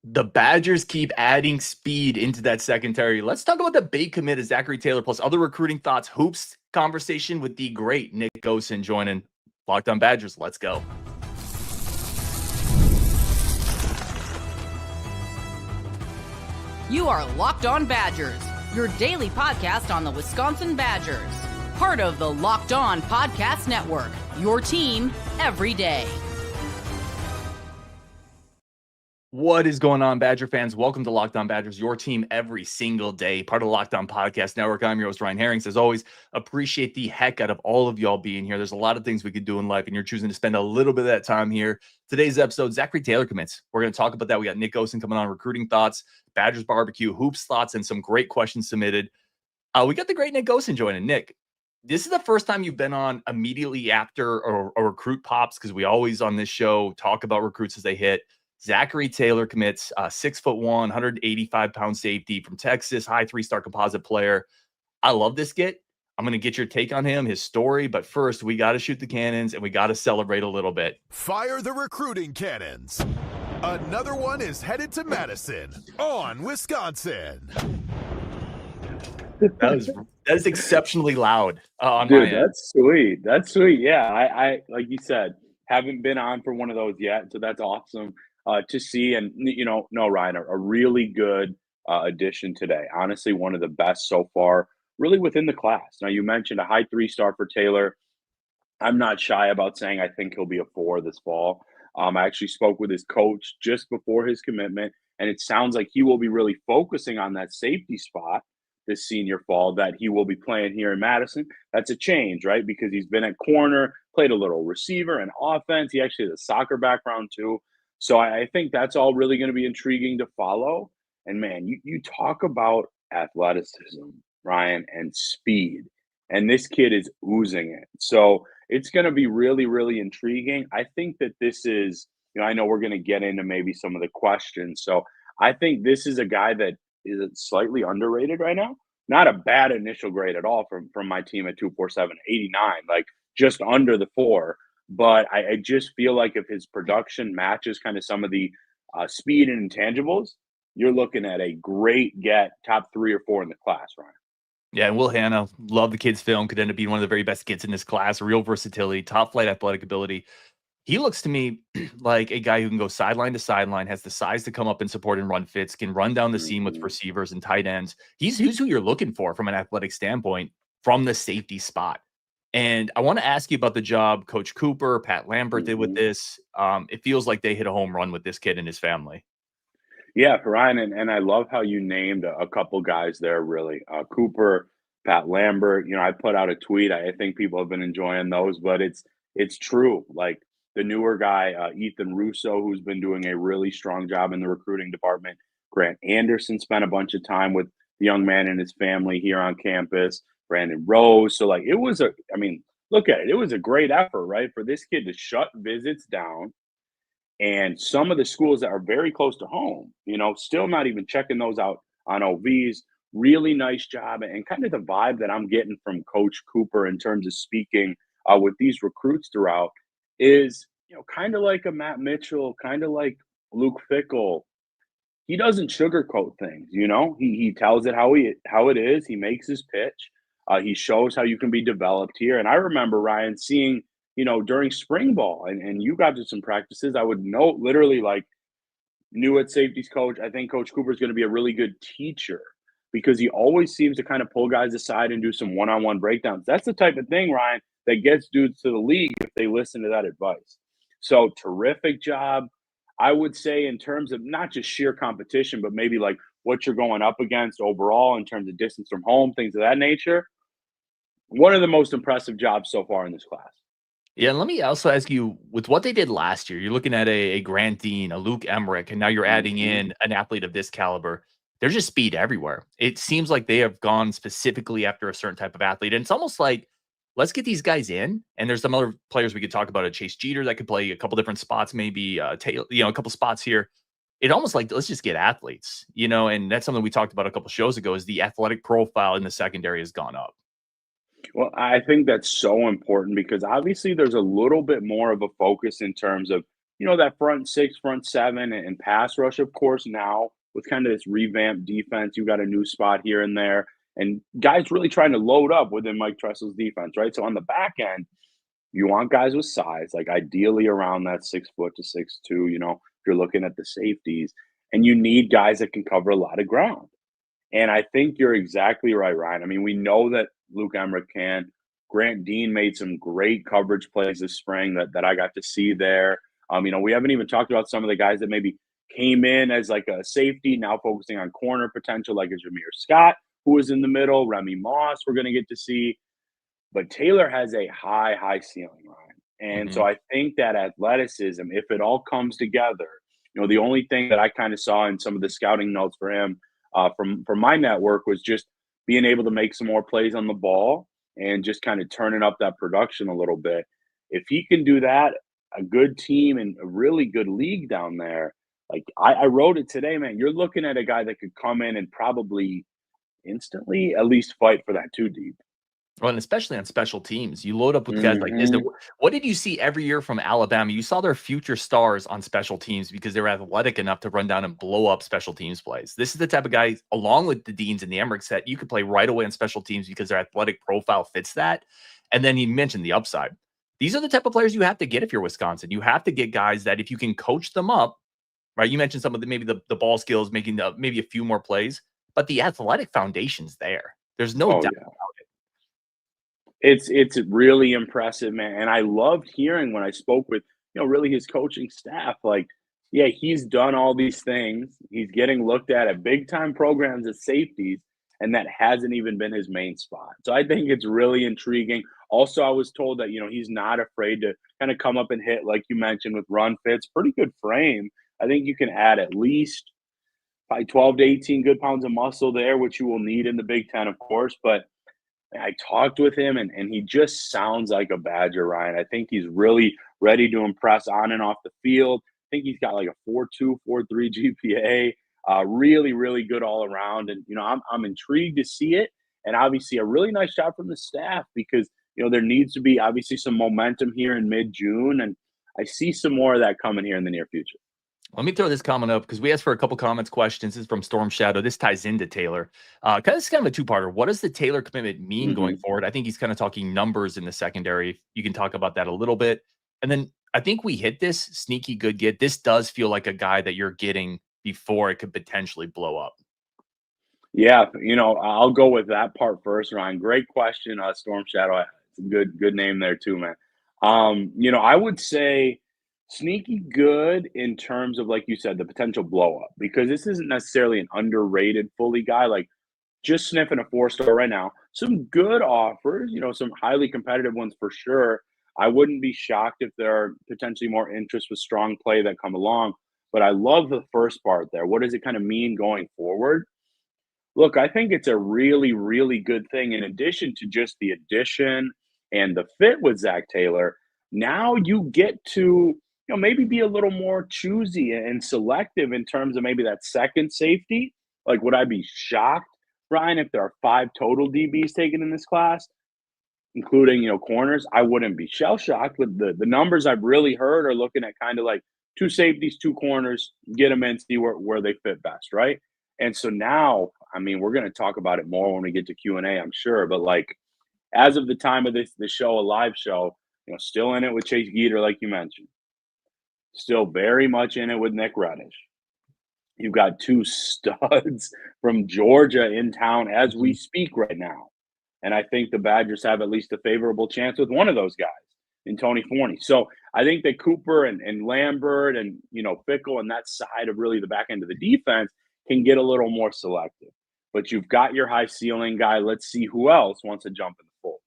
The Badgers keep adding speed into that secondary. Let's talk about the big commit of Zachary Taylor plus other recruiting thoughts, hoops conversation with the great Nick Osen joining Locked On Badgers. Let's go. You are Locked On Badgers, your daily podcast on the Wisconsin Badgers. Part of the Locked On Podcast Network, your team every day. What is going on, Badger fans? Welcome to Locked On Badgers, your team every single day, part of the Locked On Podcast Network. I'm your host, Ryan Herrings. As always, appreciate the heck out of all of y'all being here. There's a lot of things we could do in life, and you're choosing to spend a little bit of that time here. Today's episode, Zachary Taylor commits. We're going to talk about that. We got Nick Osen coming on, recruiting thoughts, Badgers barbecue, hoops thoughts, and some great questions submitted. We got the great Nick Osen joining. Nick, this is the first time you've been on immediately after a recruit pops, because we always on this show talk about recruits as they hit. Zachary Taylor commits, 6'1", 185-pound safety from Texas, high three-star composite player. I love this get. I'm going to get your take on him, his story, but first we got to shoot the cannons and we got to celebrate a little bit. Fire the recruiting cannons. Another one is headed to Madison on Wisconsin. That is exceptionally loud on Dude, my end. that's sweet. That's sweet. Yeah, I like you said, haven't been on for one of those yet, so that's awesome to see. And no, Ryan, a really good addition today. Honestly, one of the best so far, really within the class. Now, you mentioned a high 3-star for Taylor. I'm not shy about saying I think he'll be a 4 this fall. I actually spoke with his coach just before his commitment, and it sounds like he will be really focusing on that safety spot this senior fall that he will be playing here in Madison. That's a change, right? Because he's been at corner, played a little receiver and offense. He actually has a soccer background too. So I think that's all really going to be intriguing to follow. And man, you talk about athleticism, Ryan, and speed. And this kid is oozing it. So it's going to be really, really intriguing. I think that this is, I know we're going to get into maybe some of the questions. So I think this is a guy that is slightly underrated right now. Not a bad initial grade at all from my team at 247, 89, like just under the 4. But I just feel like if his production matches kind of some of the speed and intangibles, you're looking at a great get, top 3 or 4 in the class, Ryan. Yeah, and Will Hanna, love the kid's film, could end up being one of the very best kids in this class, real versatility, top flight athletic ability. He looks to me like a guy who can go sideline to sideline, has the size to come up and support and run fits, can run down the seam with receivers and tight ends. He's who you're looking for from an athletic standpoint from the safety spot. And I want to ask you about the job Coach Cooper, Pat Lambert did with this. It feels like they hit a home run with this kid and his family. Yeah, Ryan, and I love how you named a couple guys there, really. Cooper, Pat Lambert. I put out a tweet. I think people have been enjoying those, but it's true. Like the newer guy, Ethan Russo, who's been doing a really strong job in the recruiting department. Grant Anderson spent a bunch of time with the young man and his family here on campus. Brandon Rose. So, like, look at it. It was a great effort, right, for this kid to shut visits down. And some of the schools that are very close to home, still not even checking those out on OVs. Really nice job. And kind of the vibe that I'm getting from Coach Cooper in terms of speaking with these recruits throughout is, kind of like a Matt Mitchell, kind of like Luke Fickell. He doesn't sugarcoat things, He tells it how it is. He makes his pitch. He shows how you can be developed here. And I remember, Ryan, seeing, during spring ball, and you got to some practices, I would note literally like knew at safeties coach, I think Coach Cooper is going to be a really good teacher because he always seems to kind of pull guys aside and do some one-on-one breakdowns. That's the type of thing, Ryan, that gets dudes to the league if they listen to that advice. So terrific job. I would say in terms of not just sheer competition, but maybe like what you're going up against overall in terms of distance from home, things of that nature. One of the most impressive jobs so far in this class. Yeah, and let me also ask you, with what they did last year, you're looking at a Grant Dean, a Luke Emmerich, and now you're adding in an athlete of this caliber. There's just speed everywhere. It seems like they have gone specifically after a certain type of athlete. And it's almost like, let's get these guys in. And there's some other players we could talk about, a Chase Jeter that could play a couple different spots, maybe Taylor, a couple spots here. It almost like, let's just get athletes, and that's something we talked about a couple shows ago, is the athletic profile in the secondary has gone up. Well, I think that's so important because obviously there's a little bit more of a focus in terms of, that front six, front seven, and pass rush, of course, now with kind of this revamped defense, you got a new spot here and there, and guys really trying to load up within Mike Tressel's defense, right? So on the back end, you want guys with size, like ideally around that 6 foot to 6'2", if you're looking at the safeties, and you need guys that can cover a lot of ground. And I think you're exactly right, Ryan. I mean, we know that Luke Emmerich can. Grant Dean made some great coverage plays this spring that I got to see there. We haven't even talked about some of the guys that maybe came in as like a safety, now focusing on corner potential, like a Jameer Scott, who was in the middle. Remy Moss, we're going to get to see. But Taylor has a high ceiling, Ryan. And so I think that athleticism, if it all comes together, the only thing that I kind of saw in some of the scouting notes for him from my network was just being able to make some more plays on the ball and just kind of turning up that production a little bit. If he can do that, a good team and a really good league down there, like I wrote it today, man, you're looking at a guy that could come in and probably instantly at least fight for that 2 deep. Well, and especially on special teams, you load up with guys like this. What did you see every year from Alabama? You saw their future stars on special teams because they were athletic enough to run down and blow up special teams plays. This is the type of guy, along with the Deans and the Emmerich set, you could play right away on special teams because their athletic profile fits that. And then you mentioned the upside. These are the type of players you have to get if you're Wisconsin. You have to get guys that if you can coach them up, right? You mentioned some of maybe the ball skills, making maybe a few more plays, but the athletic foundation's there. There's no doubt about it. It's really impressive, man. And I loved hearing when I spoke with, really his coaching staff, like, yeah, he's done all these things. He's getting looked at big time programs as safeties, and that hasn't even been his main spot. So I think it's really intriguing. Also, I was told that, he's not afraid to kind of come up and hit, like you mentioned, with run fits. Pretty good frame. I think you can add at least probably 12 to 18 good pounds of muscle there, which you will need in the Big Ten, of course. But I talked with him, and he just sounds like a Badger, Ryan. I think he's really ready to impress on and off the field. I think he's got like a 4.2, 4.3 GPA. Really, really good all around. And, I'm intrigued to see it. And obviously a really nice job from the staff because, there needs to be obviously some momentum here in mid-June. And I see some more of that coming here in the near future. Let me throw this comment up because we asked for a couple comments, questions. This is from Storm Shadow. This ties into Taylor. It's kind of a two-parter. What does the Taylor commitment mean going forward? I think he's kind of talking numbers in the secondary. You can talk about that a little bit. And then I think we hit this sneaky good get. This does feel like a guy that you're getting before it could potentially blow up. Yeah, I'll go with that part first, Ryan. Great question, Storm Shadow. It's a good name there too, man. I would say sneaky good in terms of, like you said, the potential blow up, because this isn't necessarily an underrated fully guy, like just sniffing a 4-star right now. Some good offers, some highly competitive ones for sure. I wouldn't be shocked if there are potentially more interest with strong play that come along, but I love the first part there. What does it kind of mean going forward? Look, I think it's a really, really good thing in addition to just the addition and the fit with Zach Taylor. Now you get to maybe be a little more choosy and selective in terms of maybe that second safety. Like, would I be shocked, Ryan, if there are 5 total DBs taken in this class, including, corners? I wouldn't be shell-shocked. But the numbers I've really heard are looking at kind of like 2 safeties, 2 corners, get them in, see where they fit best, right? And so now, we're going to talk about it more when we get to Q&A, I'm sure. But, like, as of the time of the show, a live show, still in it with Chase Geeter, like you mentioned. Still very much in it with Nick Reddish. You've got 2 studs from Georgia in town as we speak right now. And I think the Badgers have at least a favorable chance with one of those guys in Tony Forney. So I think that Cooper and Lambert and, Fickle and that side of really the back end of the defense can get a little more selective. But you've got your high ceiling guy. Let's see who else wants to jump in the fold.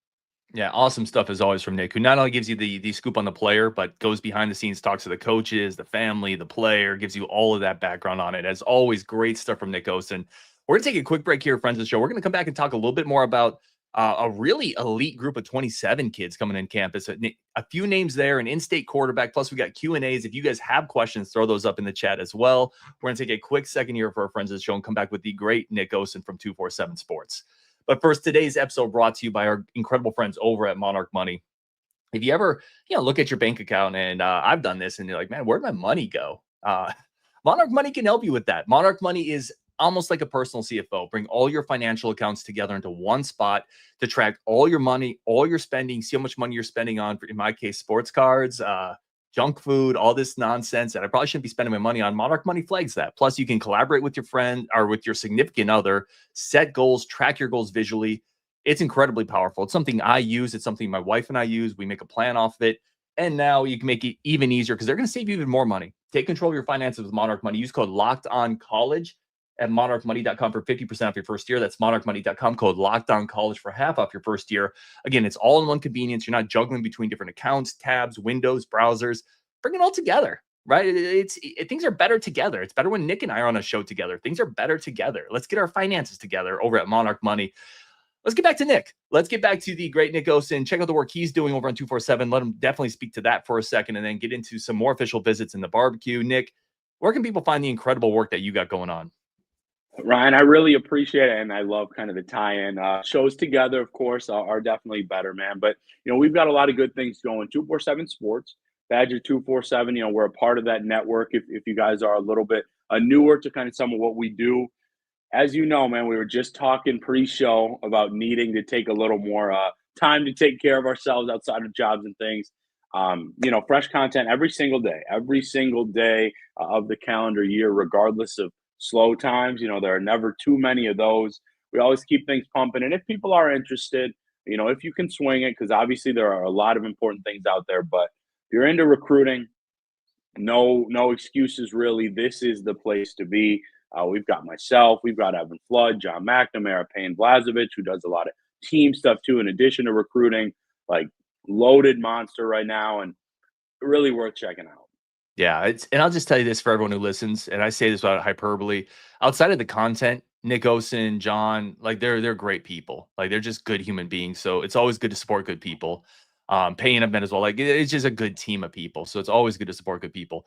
Yeah, awesome stuff as always from Nick, who not only gives you the scoop on the player, but goes behind the scenes, talks to the coaches, the family, the player, gives you all of that background on it. As always, great stuff from Nick Osen. We're going to take a quick break here, friends of the show. We're going to come back and talk a little bit more about a really elite group of 27 kids coming in campus. A few names there, an in-state quarterback, plus we got Q&As. If you guys have questions, throw those up in the chat as well. We're going to take a quick second here for our friends of the show and come back with the great Nick Osen from 247 Sports. But first, today's episode brought to you by our incredible friends over at Monarch Money. if you ever, look at your bank account, and I've done this, and you're like, man, where'd my money go? Monarch Money can help you with that. Monarch Money is almost like a personal CFO. Bring all your financial accounts together into one spot to track all your money, all your spending, see how much money you're spending on, in my case, sports cards, junk food, all this nonsense that I probably shouldn't be spending my money on. Monarch Money flags that. Plus, you can collaborate with your friend or with your significant other, set goals, track your goals visually. It's incredibly powerful. It's something I use. It's something my wife and I use. We make a plan off of it. And now you can make it even easier because they're going to save you even more money. Take control of your finances with Monarch Money. Use code LOCKEDONCollege at monarchmoney.com for 50% off your first year. That's monarchmoney.com, code LOCKEDONCollege for half off your first year. Again, it's all in one convenience. You're not juggling between different accounts, tabs, windows, browsers. Bring it all together, right? Things are better together. It's better when Nick and I are on a show together. Things are better together. Let's get our finances together over at Monarch Money. Let's get back to Nick. Let's get back to the great Nick Osen. Check out the work he's doing over on 247. Let him definitely speak to that for a second, and then get into some more official visits in the barbecue. Nick, where can people find the incredible work that you got going on? Ryan, I really appreciate it, and I love kind of the tie-in. Shows together, of course, are definitely better, man. But, we've got a lot of good things going. 247 Sports, Badger 247, we're a part of that network. If you guys are a little bit newer to kind of some of what we do. As you know, man, we were just talking pre-show about needing to take a little more time to take care of ourselves outside of jobs and things. Fresh content every single day of the calendar year, regardless of slow times. There are never too many of those. We always keep things pumping. And if people are interested, if you can swing it, because obviously there are a lot of important things out there, but if you're into recruiting, no excuses really. This is the place to be. We've got myself, we've got Evan Flood, John McNamara, Payne Blazevich, who does a lot of team stuff too, in addition to recruiting, like loaded monster right now, and really worth checking out. Yeah, and I'll just tell you this for everyone who listens, and I say this without hyperbole. Outside of the content, Nick Osen, John, like they're great people. Like they're just good human beings. So it's always good to support good people. Payne, I've been as well. Like it's just a good team of people. So it's always good to support good people.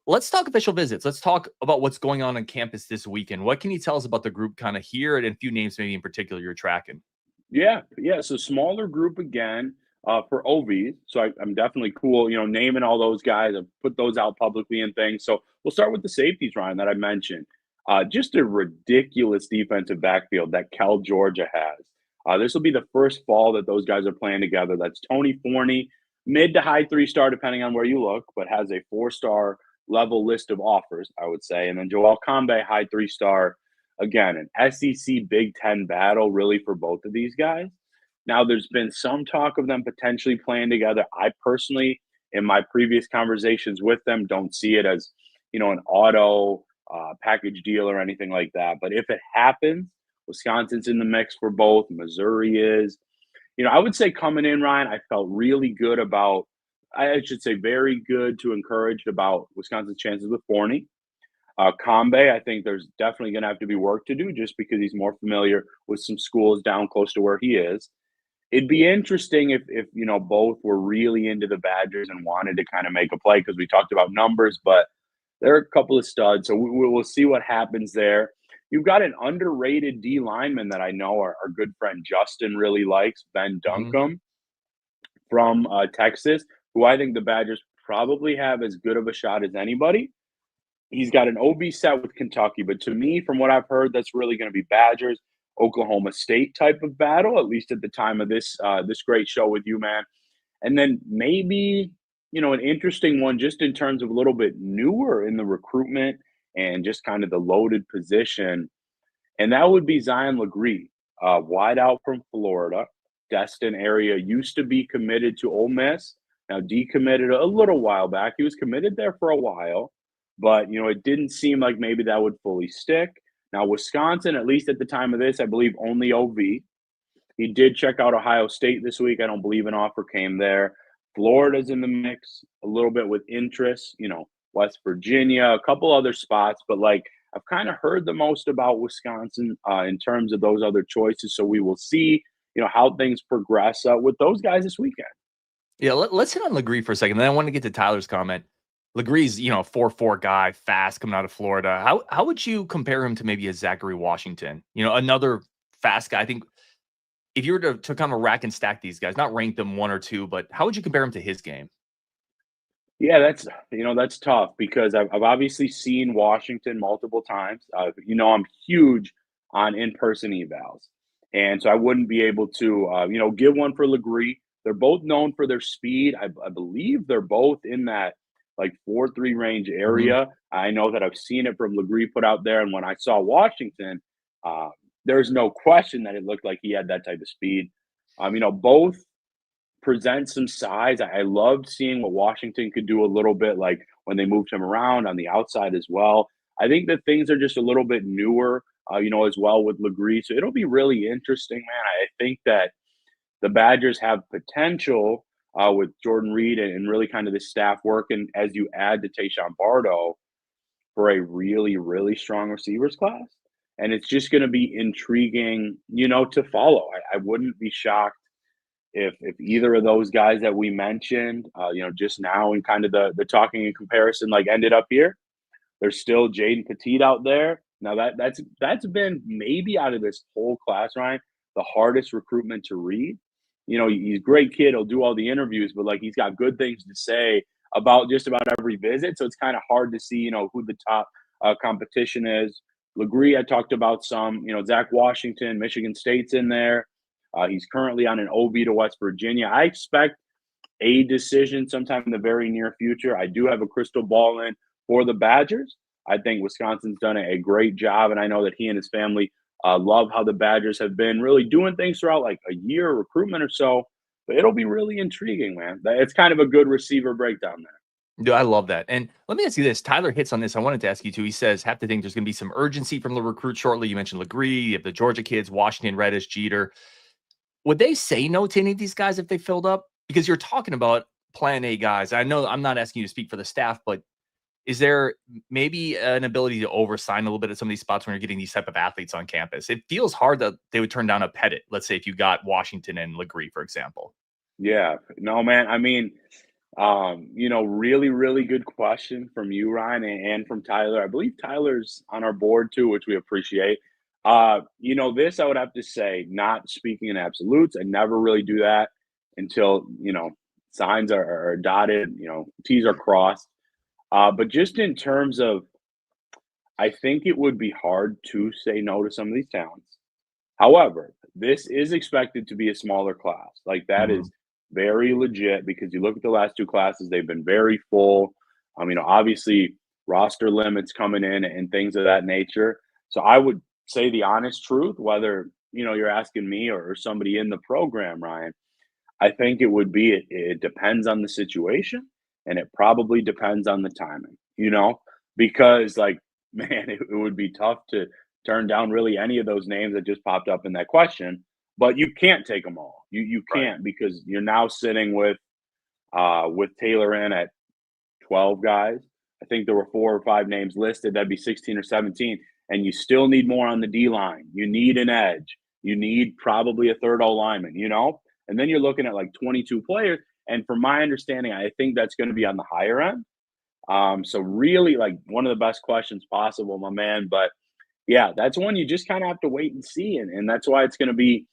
Let's talk official visits. Let's talk about what's going on campus this weekend. What can you tell us about the group kind of here, and a few names maybe in particular you're tracking? Yeah. So smaller group again for OVs. So I'm definitely cool, naming all those guys. I've put those out publicly and things. So we'll start with the safeties, Ryan, that I mentioned. Just a ridiculous defensive backfield that Cal Georgia has. This will be the first fall that those guys are playing together. That's Tony Forney, mid to high 3-star, depending on where you look, but has a 4-star level list of offers, I would say. And then Joel Combe, high 3-star. Again, an SEC Big Ten battle really for both of these guys. Now, there's been some talk of them potentially playing together. I personally, in my previous conversations with them, don't see it as, an auto package deal or anything like that. But if it happens, Wisconsin's in the mix for both. Missouri is. I would say coming in, Ryan, I felt really good about, I should say very good to encouraged about Wisconsin's chances with Forney. Combe, I think there's definitely going to have to be work to do just because he's more familiar with some schools down close to where he is. It'd be interesting if both were really into the Badgers and wanted to kind of make a play, because we talked about numbers, but they're a couple of studs. So we'll see what happens there. You've got an underrated D lineman that I know our good friend Justin really likes, Ben Duncombe from Texas, who I think the Badgers probably have as good of a shot as anybody. He's got an OB set with Kentucky, but to me, from what I've heard, that's really going to be Badgers, Oklahoma State type of battle, at least at the time of this great show with you, man. And then maybe, an interesting one just in terms of a little bit newer in the recruitment and just kind of the loaded position. And that would be Zion Legree, wide out from Florida, Destin area, used to be committed to Ole Miss, now decommitted a little while back. He was committed there for a while, but, it didn't seem like maybe that would fully stick. Now, Wisconsin, at least at the time of this, I believe only OV. He did check out Ohio State this week. I don't believe an offer came there. Florida's in the mix a little bit with interest, West Virginia, a couple other spots. But, I've kind of heard the most about Wisconsin in terms of those other choices. So we will see, how things progress with those guys this weekend. Yeah, let's hit on Legree for a second. Then I want to get to Tyler's comment. Legree's, 4'4" guy, fast, coming out of Florida. How would you compare him to maybe a Zachary Washington? Another fast guy. I think if you were to kind of rack and stack these guys, not rank them 1 or 2, but how would you compare them to his game? Yeah, that's tough because I've obviously seen Washington multiple times. I'm huge on in-person evals, and so I wouldn't be able to, give one for Legree. They're both known for their speed. I believe they're both in that like 4.3 range Mhm. area. I know that I've seen it from Legree put out there, and when I saw Washington, uh, there's no question that it looked like he had that type of speed. Both present some size. I loved seeing what Washington could do a little bit, like when they moved him around on the outside as well. I think that things are just a little bit newer, as well with Legree. So it'll be really interesting, man. I think that the Badgers have potential with Jordan Reed and really kind of the staff working as you add to Tayshawn Bardo for a really, really strong receivers class. And it's just going to be intriguing, to follow. I wouldn't be shocked if either of those guys that we mentioned, just now and kind of the talking and comparison like ended up here. There's still Jaden Petit out there. Now that's been maybe out of this whole class, Ryan, the hardest recruitment to read. He's a great kid. He'll do all the interviews, but like he's got good things to say about just about every visit. So it's kind of hard to see, who the top competition is. Legree, I talked about some. Zach Washington, Michigan State's in there. He's currently on an OB to West Virginia. I expect a decision sometime in the very near future. I do have a crystal ball in for the Badgers. I think Wisconsin's done a great job, and I know that he and his family love how the Badgers have been really doing things throughout like a year recruitment or so. But it'll be really intriguing, man. It's kind of a good receiver breakdown there. Dude, I love that. And let me ask you this. Tyler hits on this. I wanted to ask you too. He says, have to think there's going to be some urgency from the recruit shortly. You mentioned Legree, you have the Georgia kids, Washington, Reddish, Jeter. Would they say no to any of these guys if they filled up? Because you're talking about plan A guys. I know I'm not asking you to speak for the staff, but is there maybe an ability to oversign a little bit at some of these spots when you're getting these type of athletes on campus? It feels hard that they would turn down a Pettit. Let's say if you got Washington and Legree, for example. Yeah. No, man. I mean, really, really good question from you, Ryan, and from Tyler. I believe Tyler's on our board too, which we appreciate. This I would have to say, not speaking in absolutes. I never really do that until signs are dotted, T's are crossed. But just in terms of, I think it would be hard to say no to some of these talents. However, this is expected to be a smaller class. Like that Mhm. is very legit because you look at the last two classes, they've been very full. Obviously roster limits coming in and things of that nature. So I would say the honest truth, whether you're asking me or somebody in the program, Ryan, I think it would be it depends on the situation and it probably depends on the timing, because like man, it would be tough to turn down really any of those names that just popped up in that question, but you can't take them all. You Right. can't because you're now sitting with Taylor in at 12 guys. I think there were 4 or 5 names listed. That'd be 16 or 17. And you still need more on the D line. You need an edge. You need probably a third O lineman, And then you're looking at like 22 players. And from my understanding, I think that's going to be on the higher end. So really like one of the best questions possible, my man. But yeah, that's one you just kind of have to wait and see. And that's why it's going to be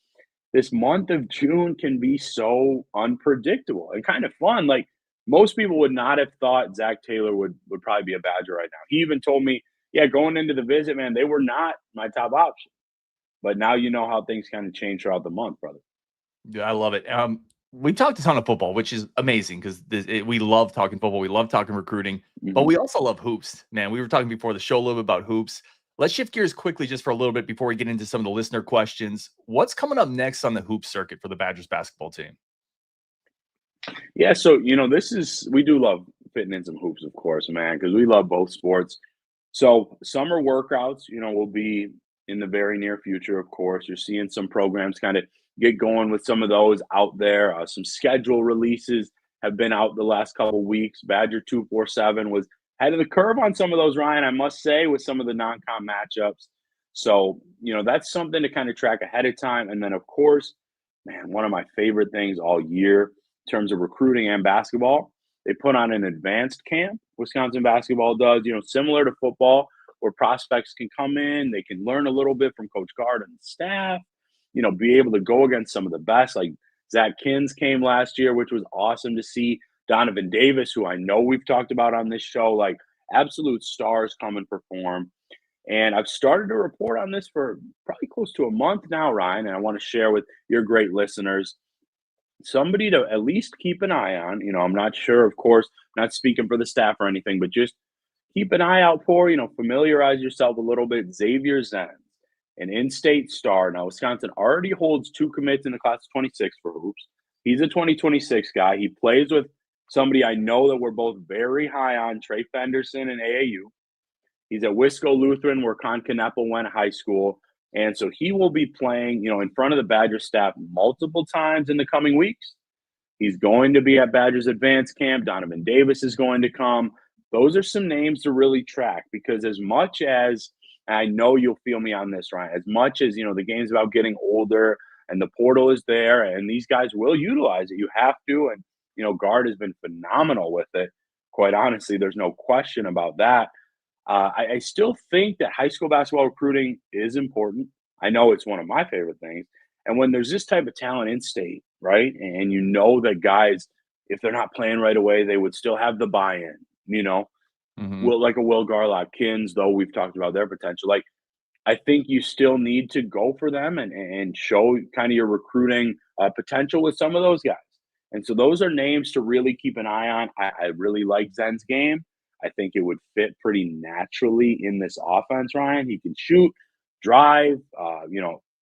this month of June can be so unpredictable and kind of fun. Like most people would not have thought Zach Taylor would probably be a Badger right now. He even told me, yeah, going into the visit, man, they were not my top option. But now you know how things kind of change throughout the month, brother. Yeah, I love it. We talked a ton of football, which is amazing because we love talking football. We love talking recruiting, but Hmm. we also love hoops. Man, we were talking before the show a little bit about hoops. Let's shift gears quickly just for a little bit before we get into some of the listener questions. What's coming up next on the hoop circuit for the Badgers basketball team? Yeah, so we do love fitting in some hoops, of course, man, because we love both sports. So summer workouts, will be in the very near future, of course. You're seeing some programs kind of get going with some of those out there. Some schedule releases have been out the last couple of weeks. Badger 247 was ahead of the curve on some of those, Ryan, I must say, with some of the non-con matchups. So, that's something to kind of track ahead of time. And then, of course, man, one of my favorite things all year in terms of recruiting and basketball, they put on an advanced camp. Wisconsin basketball does, similar to football, where prospects can come in, they can learn a little bit from Coach Gard and the staff, be able to go against some of the best. Like Zach Kins came last year, which was awesome to see. Donovan Davis, who I know we've talked about on this show, like absolute stars come and perform. And I've started to report on this for probably close to a month now, Ryan, and I want to share with your great listeners somebody to at least keep an eye on. I'm not sure, of course, not speaking for the staff or anything, but just keep an eye out for, familiarize yourself a little bit. Xavier Zenz, an in-state star. Now, Wisconsin already holds 2 commits in the class of 26 for hoops. He's a 2026 guy. He plays with somebody I know that we're both very high on, Trey Fenderson in AAU. He's at Wisco Lutheran, where Con Kneppel went to high school. And so he will be playing, in front of the Badger staff multiple times in the coming weeks. He's going to be at Badgers Advanced Camp. Donovan Davis is going to come. Those are some names to really track, because as much as, and I know you'll feel me on this, Ryan, as much as, the game's about getting older and the portal is there and these guys will utilize it, you have to. And, guard has been phenomenal with it. Quite honestly, there's no question about that. I still think that high school basketball recruiting is important. I know it's one of my favorite things. And when there's this type of talent in state, right, and that guys, if they're not playing right away, they would still have the buy-in, Will, like a Will Garlock, Kins, though we've talked about their potential. Like, I think you still need to go for them and show kind of your recruiting potential with some of those guys. And so those are names to really keep an eye on. I really like Zen's game. I think it would fit pretty naturally in this offense, Ryan. He can shoot, drive,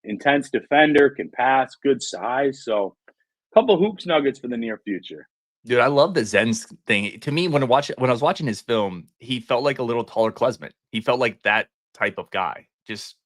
intense defender, can pass, good size. So a couple hoops nuggets for the near future. Dude, I love the Zen's thing. To me, when I was watching his film, he felt like a little taller Klesman. He felt like that type of guy. Just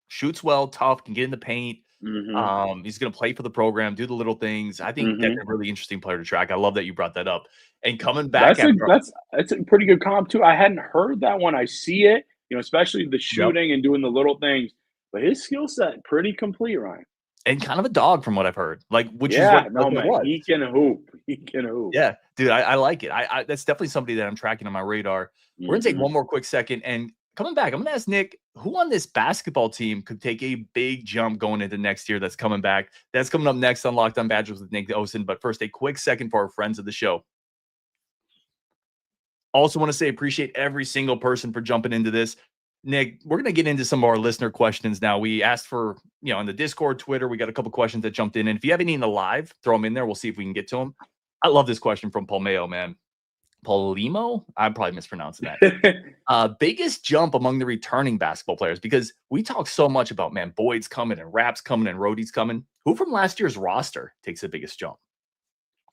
shoots well, tough, can get in the paint. He's going to play for the program, do the little things. I think that's a really interesting player to track. I love that you brought that up. And coming back, that's a pretty good comp too. I hadn't heard that one. I see it, especially the shooting and doing the little things. But his skill set pretty complete, Ryan. And kind of a dog from what I've heard. Like, which is what man, he can hoop. He can hoop. Yeah, dude, I like it. I that's definitely somebody that I'm tracking on my radar. We're gonna take one more quick second, and coming back, I'm gonna ask Nick, who on this basketball team could take a big jump going into next year that's coming back? That's coming up next on Locked On Badgers with Nick Osen. But first, a quick second for our friends of the show. Also want to say appreciate every single person for jumping into this. Nick, we're going to get into some of our listener questions now. We asked for, on the Discord, Twitter, we got a couple questions that jumped in. And if you have any in the live, throw them in there. We'll see if we can get to them. I love this question from Palmeo, man. Paulimo? I'm probably mispronouncing that. Biggest jump among the returning basketball players, because we talk so much about, man, Boyd's coming and Rapp's coming and Rhodey's coming. Who from last year's roster takes the biggest jump?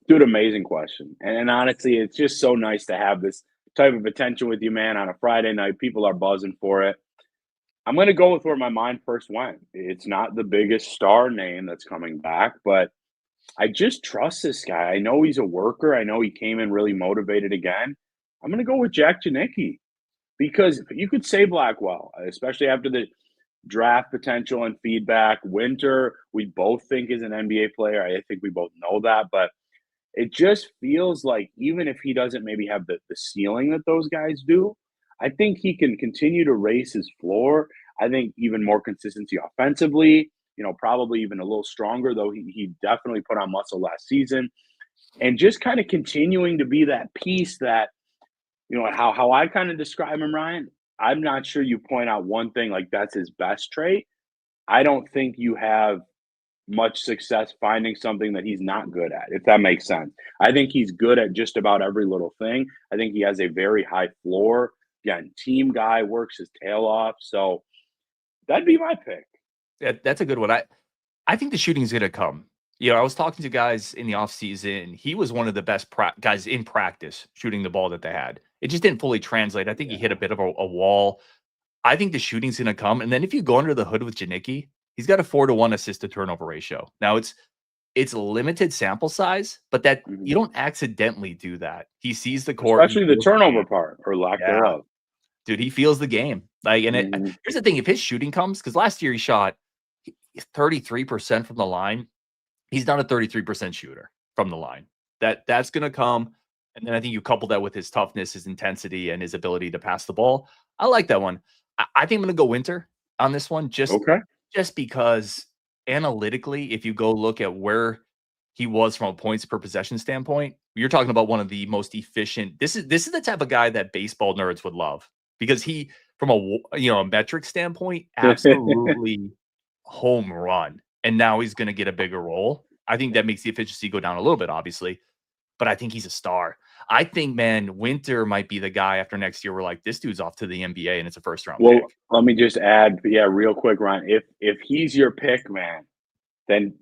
Dude, amazing question. And honestly, it's just so nice to have this type of attention with you, man, on a Friday night. People are buzzing for it. I'm going to go with where my mind first went. It's not the biggest star name that's coming back, but I just trust this guy. I know he's a worker. I know he came in really motivated again. I'm going to go with Jack Janicki, because you could say Blackwell, especially after the draft potential and feedback. Winter, we both think is an NBA player. I think we both know that, but it just feels like even if he doesn't maybe have the ceiling that those guys do, I think he can continue to raise his floor. I think even more consistency offensively, probably even a little stronger, though he definitely put on muscle last season. And just kind of continuing to be that piece that, how I kind of describe him, Ryan, I'm not sure you point out one thing like that's his best trait. I don't think you have much success finding something that he's not good at, if that makes sense. I think he's good at just about every little thing. I think he has a very high floor. Again, team guy, works his tail off. So that'd be my pick. Yeah, that's a good one. I think the shooting's going to come. I was talking to guys in the offseason. He was one of the best guys in practice shooting the ball that they had. It just didn't fully translate. I think he hit a bit of a wall. I think the shooting's going to come. And then if you go under the hood with Janicki, he's got a 4-to-1 assist to turnover ratio. Now it's limited sample size, but that you don't accidentally do that. He sees the court, especially the turnover part or lack thereof. Dude, he feels the game. Like, and here's the thing: if his shooting comes, because last year he shot 33% from the line, he's not a 33% shooter from the line. That's going to come, and then I think you couple that with his toughness, his intensity, and his ability to pass the ball. I like that one. I think I'm going to go Winter on this one, just because analytically, if you go look at where he was from a points per possession standpoint, you're talking about one of the most efficient. This is the type of guy that baseball nerds would love, because he, from a metric standpoint, absolutely home run. And now he's going to get a bigger role. I think that makes the efficiency go down a little bit, obviously, but I think he's a star. I think, man, Winter might be the guy after next year. We're like, this dude's off to the NBA and it's a first round Well, pick. let me just add, real quick, Ryan. If he's your pick, man, then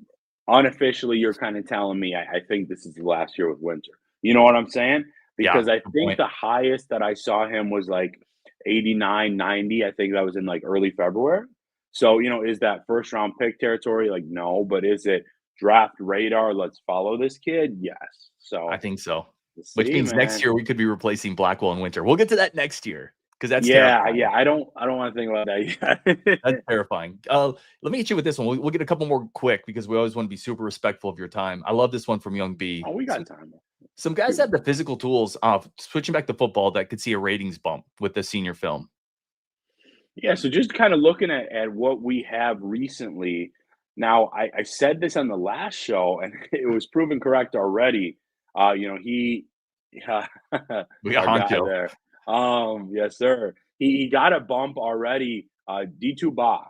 unofficially you're kind of telling me I think this is the last year with Winter. You know what I'm saying? Because I think the highest that I saw him was like 89, 90. I think that was in like early February. So, is that first round pick territory? Like, no, but is it draft radar? Let's follow this kid. Yes. So I think so. we'll Which see, means man. next year we could be replacing Blackwell and Winter. We'll get to that next year, because that's yeah. terrifying. I don't want to think about that yet. That's terrifying. Let me get you with this one. We'll get a couple more quick, because we always want to be super respectful of your time. I love this one from Young B. Oh, we got time. Some guys have the physical tools, switching back to football, that could see a ratings bump with the senior film. Yeah, so just kind of looking at what we have recently. Now, I said this on the last show, and it was proven correct already. He We our got guy Honcho. there. Yes, sir. He got a bump already. D2 Ba.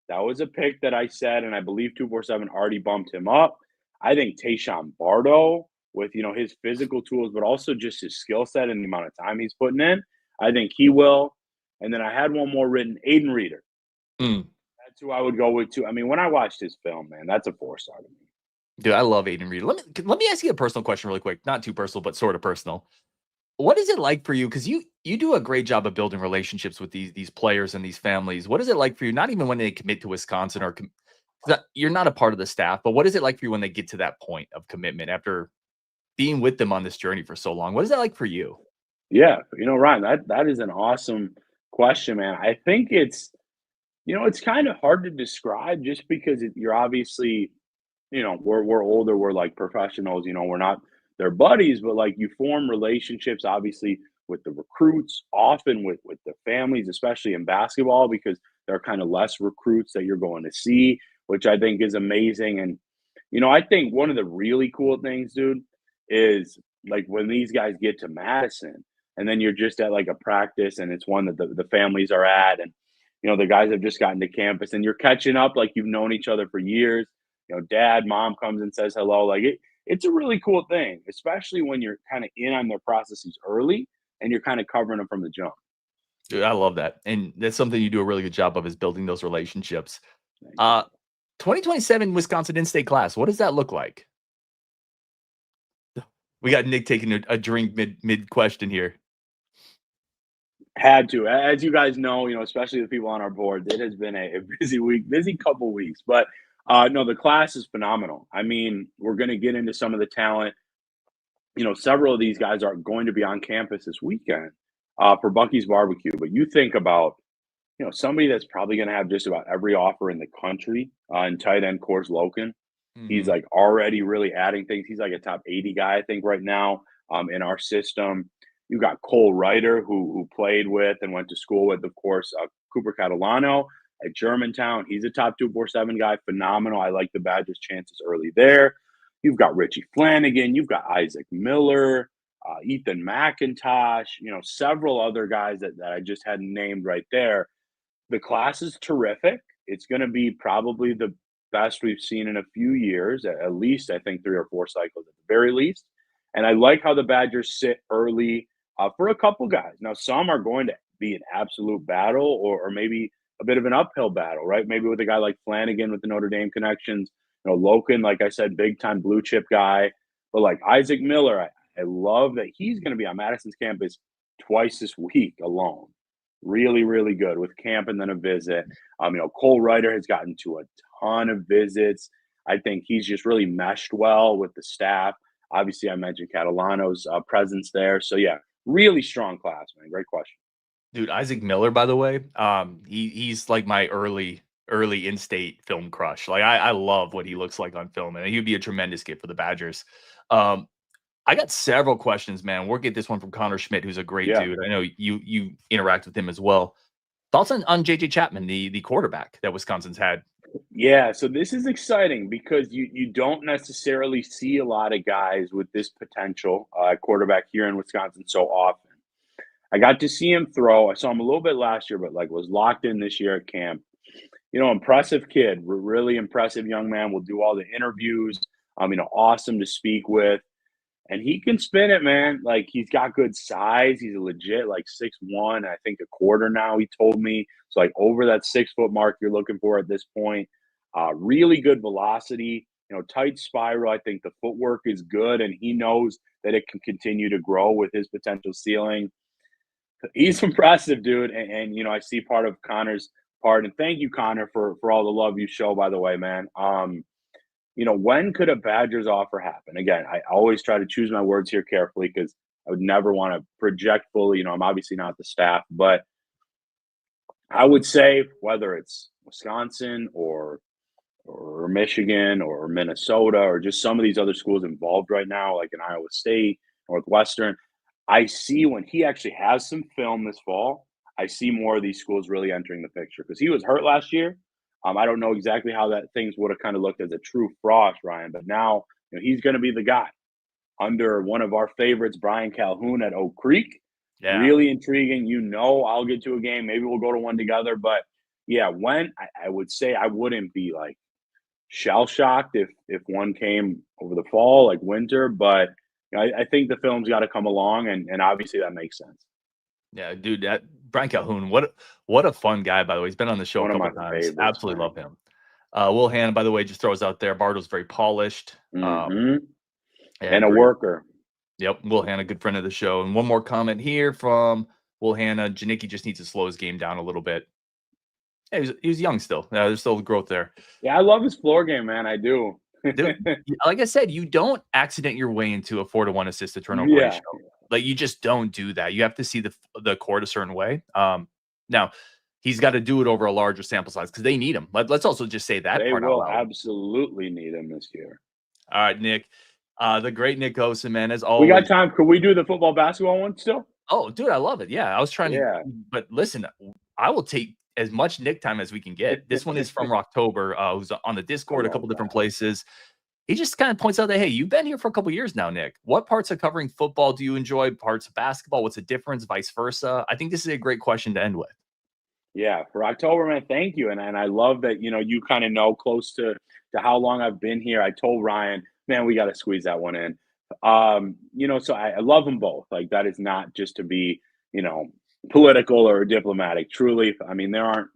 That was a pick that I said, and I believe 247 already bumped him up. I think Tayshawn Bardo, with his physical tools, but also just his skill set and the amount of time he's putting in, I think he will. And then I had one more written, Aiden Reeder. That's who I would go with too. I mean, when I watched his film, man, that's a 4-star to me. Dude, I love Aiden Reeder. Let me ask you a personal question really quick. Not too personal, but sort of personal. What is it like for you? Because you do a great job of building relationships with these players and these families. What is it like for you? Not even when they commit to Wisconsin, or you're not a part of the staff, but what is it like for you when they get to that point of commitment after being with them on this journey for so long? What is that like for you? Yeah, Ryan, that is an awesome question, man. I think it's kind of hard to describe, just because you're obviously, we're older, we're like professionals, we're not their buddies, but like you form relationships, obviously, with the recruits, often with the families, especially in basketball, because there are kind of less recruits that you're going to see, which I think is amazing. And, I think one of the really cool things, dude, is like when these guys get to Madison, and then you're just at like a practice, and it's one that the families are at, and the guys have just gotten to campus, and you're catching up like you've known each other for years. Dad, mom comes and says hello. Like it's a really cool thing, especially when you're kind of in on their processes early and you're kind of covering them from the jump. Dude, I love that. And that's something you do a really good job of, is building those relationships. 2027 Wisconsin in-state class, what does that look like? We got Nick taking a drink mid question here. Had to, as you guys know, especially the people on our board, it has been a busy couple weeks. But no, the class is phenomenal. I mean, we're going to get into some of the talent. Several of these guys are going to be on campus this weekend for Bucky's Barbecue. But you think about, somebody that's probably going to have just about every offer in the country in tight end, Coors Loken. Mm-hmm. He's like already really adding things. He's like a top 80 guy, I think, right now in our system. You got Cole Ryder, who played with and went to school with, of course, Cooper Catalano at Germantown. He's a top 247 guy. Phenomenal. I like the Badgers' chances early there. You've got Richie Flanagan. You've got Isaac Miller, Ethan McIntosh, several other guys that I just hadn't named right there. The class is terrific. It's going to be probably the best we've seen in a few years, at least I think 3 or 4 cycles at the very least. And I like how the Badgers sit early for a couple guys. Now, some are going to be an absolute battle, or maybe a bit of an uphill battle, right? Maybe with a guy like Flanagan with the Notre Dame connections. Loken, like I said, big-time blue chip guy. But like Isaac Miller, I love that he's going to be on Madison's campus twice this week alone. Really, really good with camp and then a visit. Cole Ryder has gotten to a ton of visits. I think he's just really meshed well with the staff. Obviously, I mentioned Catalano's presence there. So, yeah, really strong class, man. Great question. Dude, Isaac Miller, by the way, he's like my early in-state film crush. Like, I love what he looks like on film, and he'd be a tremendous get for the Badgers. I got several questions, man. We'll get this one from Connor Schmidt, who's a great dude. I know you interact with him as well. Thoughts on JJ Chapman, the quarterback that Wisconsin's had Yeah, so this is exciting because you don't necessarily see a lot of guys with this potential quarterback here in Wisconsin so often. I got to see him throw. I saw him a little bit last year, but like was locked in this year at camp. Impressive kid, really impressive young man. Will do all the interviews. Awesome to speak with. And he can spin it, man. Like he's got good size. He's a legit like 6'1", I think a quarter now, he told me. So like over that 6 foot mark you're looking for at this point. Really good velocity, tight spiral. I think the footwork is good and he knows that it can continue to grow with his potential ceiling. He's impressive, dude. And I see part of Connor's part. And thank you, Connor, for all the love you show, by the way, man. When could a Badgers offer happen? Again, I always try to choose my words here carefully because I would never want to project fully. I'm obviously not the staff, but I would say whether it's Wisconsin or Michigan or Minnesota or just some of these other schools involved right now, like in Iowa State, Northwestern, I see when he actually has some film this fall, I see more of these schools really entering the picture because he was hurt last year. I don't know exactly how that things would have kind of looked as a true frost, Ryan, but now he's going to be the guy under one of our favorites, Brian Calhoun at Oak Creek. Yeah. Really intriguing. I'll get to a game. Maybe we'll go to one together. But yeah, I would say I wouldn't be like shell shocked if one came over the fall, like winter. But I think the film's got to come along, and obviously that makes sense. Yeah, dude, that Brian Calhoun, what a fun guy, by the way. He's been on the show One a of couple my times. favorites, Absolutely man. love him. Will Hanna, by the way, just throws out there. Bartle's very polished. And a great. worker. Yep, Will Hanna, good friend of the show. And one more comment here from Will Hanna. Janicki just needs to slow his game down a little bit. Yeah, he was young still. There's still growth there. Yeah, I love his floor game, man. I do. Dude, like I said, you don't accident your way into a 4-to-1 assist to turnover ratio. Like you just don't do that. You have to see the court a certain way. Now he's got to do it over a larger sample size because they need him. Let's also just say that they part will out loud. Absolutely need him this year. All right, Nick, the great Nick Osen, man. As always, we got time. Could we do the football basketball one still? Oh, dude, I love it. Yeah, I was trying to. But listen, I will take as much Nick time as we can get. This one is from October, who's on the Discord, a couple different places. He just kind of points out that, hey, you've been here for a couple years now, Nick. What parts of covering football do you enjoy? Parts of basketball? What's the difference? Vice versa? I think this is a great question to end with. Yeah, for October, man, thank you. And I love that, you kind of know close to how long I've been here. I told Ryan, man, we got to squeeze that one in. So I love them both. Like that is not just to be, political or diplomatic. Truly, there aren't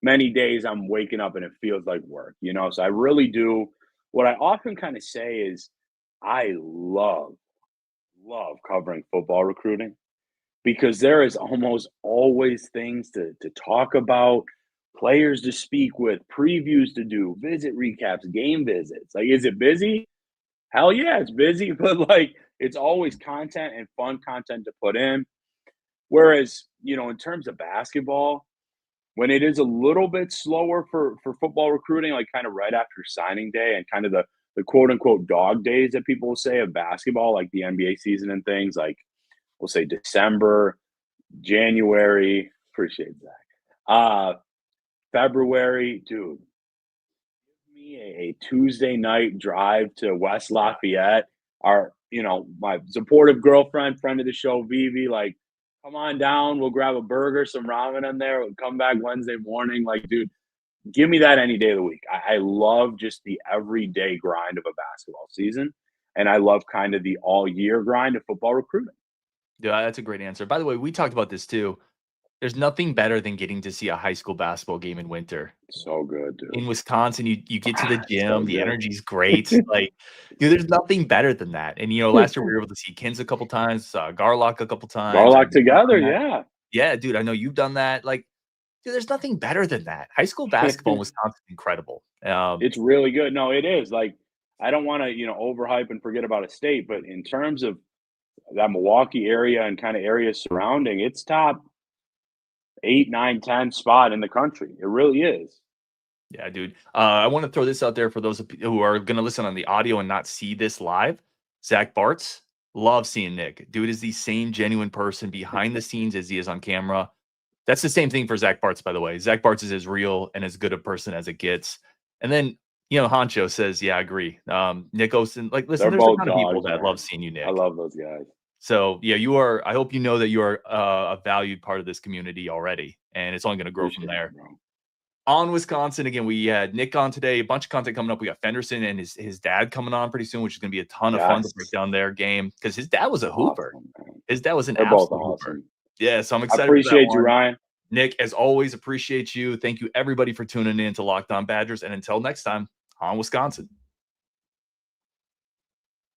many days I'm waking up and it feels like work, So I really do. What I often kind of say is I love covering football recruiting because there is almost always things to talk about, players to speak with, previews to do, visit recaps, game visits. Like, is it busy? Hell yeah, it's busy, but like it's always content and fun content to put in. Whereas, in terms of basketball, when it is a little bit slower for football recruiting, like kind of right after signing day and kind of the quote unquote dog days that people will say of basketball, like the NBA season and things, like we'll say December, January, appreciate Zach. February, dude, give me a Tuesday night drive to West Lafayette. My supportive girlfriend, friend of the show, Vivi, like, come on down. We'll grab a burger, some ramen in there. We'll come back Wednesday morning. Like, dude, give me that any day of the week. I love just the everyday grind of a basketball season. And I love kind of the all year grind of football recruiting. Yeah, that's a great answer. By the way, we talked about this too. There's nothing better than getting to see a high school basketball game in winter. So good, dude. In Wisconsin, you get to the gym, the energy's great. Like, dude, there's nothing better than that. And last year we were able to see Kins a couple times, Garlock a couple times. Garlock together, yeah. Yeah, dude, I know you've done that. Like, dude, there's nothing better than that. High school basketball in Wisconsin is incredible. It's really good. No, it is. Like, I don't want to, overhype and forget about a state, but in terms of that Milwaukee area and kind of areas surrounding, it's top 8, 9, 10 spot in the country. It really is. Yeah, dude. I want to throw this out there for those who are going to listen on the audio and not see this live. Zach Bartz, love seeing Nick. Dude is the same genuine person behind the scenes as he is on camera. That's the same thing for Zach Bartz, by the way. Zach Bartz is as real and as good a person as it gets. And then, Honcho says, yeah, I agree. Nick Osen, like, listen, They're there's a both ton of people dogs, that man. love seeing you, Nick. I love those guys. So yeah, I hope you know that you are a valued part of this community already, and it's only going to grow from there. On Wisconsin, again, we had Nick on today, a bunch of content coming up. We got Fenderson and his dad coming on pretty soon, which is going to be a ton of fun to break down their game, because his dad was a hooper. His dad was an absolute hooper. Yeah, so I'm excited. I appreciate you, Ryan. Nick, as always, appreciate you. Thank you, everybody, for tuning in to Locked On Badgers. And until next time, on Wisconsin.